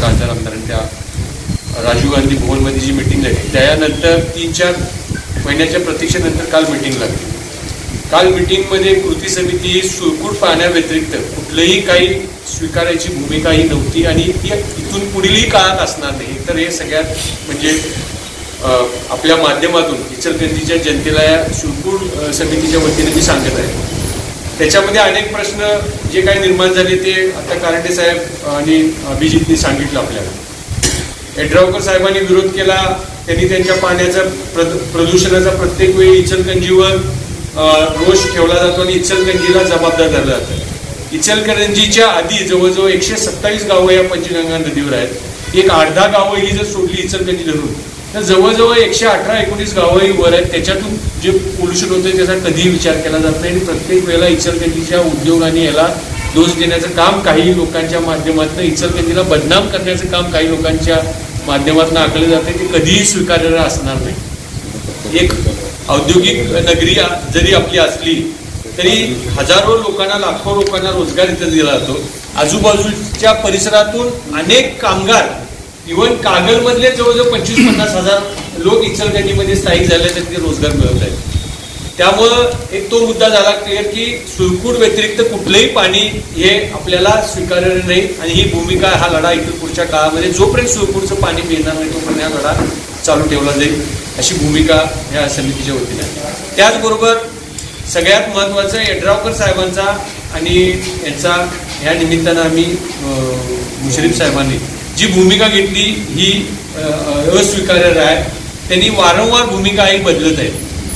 खासदार आमदारांनी त्या राजीव गांधी भवनमध्ये जी मीटिंग झाली त्यानंतर 3-4 महिन्याच्या प्रतीक्षेनंतर काल मीटिंग लागली. काल मीटिंगमध्ये कृती समिती सुळकूट पाहण्याव्यतिरिक्त कुठलंही काही स्वीकारायची भूमिकाही नव्हती आणि ती इथून पुढीलही काळात असणार नाही. तर हे सगळ्यात म्हणजे आपल्या माध्यमातून इचलकरंजीच्या जनतेला या सुळकूट समितीच्या वतीने मी सांगत आहे. त्याच्यामध्ये अनेक प्रश्न जे काही निर्माण झाले ते आता कारंडे साहेब आणि अभिजितनी सांगितलं. आपल्याला यड्रावकर साहेबांनी विरोध केला. त्यांनी त्यांच्या पाण्याचा प्रदूषणाचा प्रत्येक वेळी इचलकरंजीवर रोष ठेवला जातो आणि इचलकरंजीला जबाबदार धरलं जातं. इचलकरंजीच्या आधी जवळजवळ 127 गावं या पंचगंगा नदीवर आहेत. एक 8-10 गावं ही जर सोडली इचलकरंजी धरून तर जवळजवळ 118-19 गावंही वर आहेत. त्याच्यातून जे पोल्युशन होतं त्याचा कधीही विचार केला जात नाही आणि प्रत्येक वेळेला इचलकरंजीच्या उद्योगांनी याला दोष देण्याचं काम काही लोकांच्या माध्यमातून, इचलकरंजीला बदनाम करण्याचं काम काही लोकांच्या माध्यमातून आखलं जाते. ते कधीही स्वीकार्य असणार नाही. एक औद्योगिक नगरी जरी आपली असली तरी हजारो लोकांना, लाखो लोकांना रोजगार इथं दिला जातो. आजूबाजूच्या परिसरातून अनेक कामगार, इव्हन कागलमधले जवळजवळ 25-50 हजार लोक इचलकरंजीमध्ये स्थायिक झाले तर ते रोजगार मिळवत आहेत. त्यामुळं एक तो मुद्दा झाला क्लिअर की सुळकूट व्यतिरिक्त कुठलंही पाणी हे आपल्याला स्वीकार्य नाही आणि ही भूमिका, हा लढा इथं पुढच्या काळामध्ये जोपर्यंत सुळकूटचं पाणी मिळणार नाही तोपर्यंत हा लढा चालू ठेवला जाईल अशी भूमिका या समितीच्या वतीने. त्याचबरोबर सगळ्यात महत्त्वाचं यड्रावकर साहेबांचा आणि यांचा ह्या निमित्तानं आम्ही मुश्रीफ साहेबांनी जी भूमिका घेतली ही अस्वीकार्य आहे. त्यांनी वारंवार भूमिका ही बदलत आहे.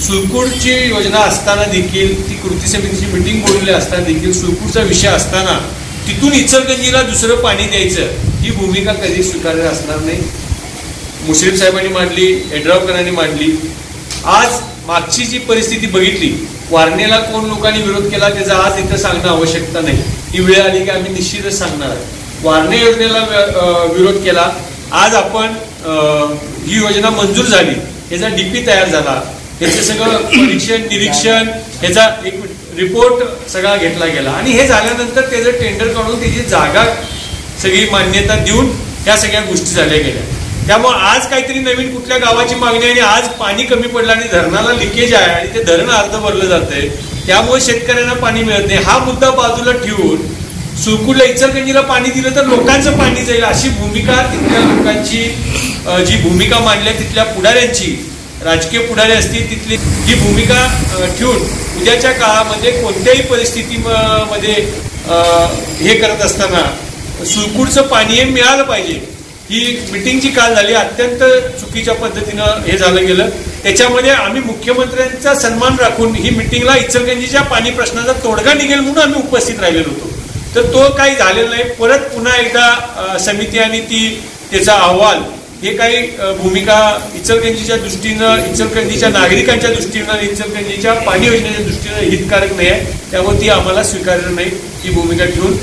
सुळकूटची योजना असताना देखील, ती कृती समितीची मिटिंग बोलवली असताना देखील, सुळकूटचा विषय असताना तिथून इचलकरंजीला दुसरं पाणी द्यायचं ही भूमिका कधी स्वीकार्य असणार नाही. मुश्रीफ साहेबांनी मांडली, यड्रावकरांनी मांडली. आज मागची जी परिस्थिती बघितली, वारणेला कोण लोकांनी विरोध केला त्याचा आज इथं सांगणं आवश्यकता नाही. ही वेळ आली की आम्ही निश्चितच सांगणार आहे. वारणे योजनेला विरोध केला. आज आपण ही योजना मंजूर झाली, ह्याचा डीपी तयार झाला, ह्याचं सगळं परीक्षण निरीक्षण, ह्याचा एक रिपोर्ट सगळा घेतला गेला आणि हे झाल्यानंतर त्याचं टेंडर काढून त्याची जागा सगळी मान्यता देऊन ह्या सगळ्या गोष्टी झाल्या गेल्या. त्यामुळे आज काहीतरी नवीन कुठल्या गावाची मागणी आणि आज पाणी कमी पडलं आणि धरणाला लिकेज आहे आणि ते धरण अर्ध भरलं जातंय, त्यामुळे शेतकऱ्यांना पाणी मिळत नाही, हा मुद्दा बाजूला ठेवून सुळकूटला, इचलकरंजीला पाणी दिलं तर लोकांचं पाणी जाईल अशी भूमिका तिथल्या लोकांची, जी भूमिका मांडल्या तिथल्या पुढाऱ्यांची, राजकीय पुढारी असतील तिथली, ही भूमिका ठेवून उद्याच्या काळामध्ये कोणत्याही परिस्थितीमध्ये हे करत असताना सुळकूटचं पाणी हे मिळालं पाहिजे. ही मिटिंग जी काल झाली अत्यंत चुकीच्या पद्धतीनं हे झालं गेलं. त्याच्यामध्ये आम्ही मुख्यमंत्र्यांचा सन्मान राखून ही मिटिंगला इचलकरंजीच्या पाणी प्रश्नाचा तोडगा निघेल म्हणून आम्ही उपस्थित राहिलेलो होतो. तर तो काही झालेला नाही. परत पुन्हा एकदा समिती आणि त्याचा अहवाल हे काही भूमिका इचलकरंजीच्या दृष्टीनं, इचलकरंजीच्या नागरिकांच्या दृष्टीनं, इचलकरंजीच्या पाणी योजनेच्या दृष्टीनं हितकारक नाही आहे. त्यामुळे ती आम्हाला स्वीकार्य नाही. ही भूमिका ठेवून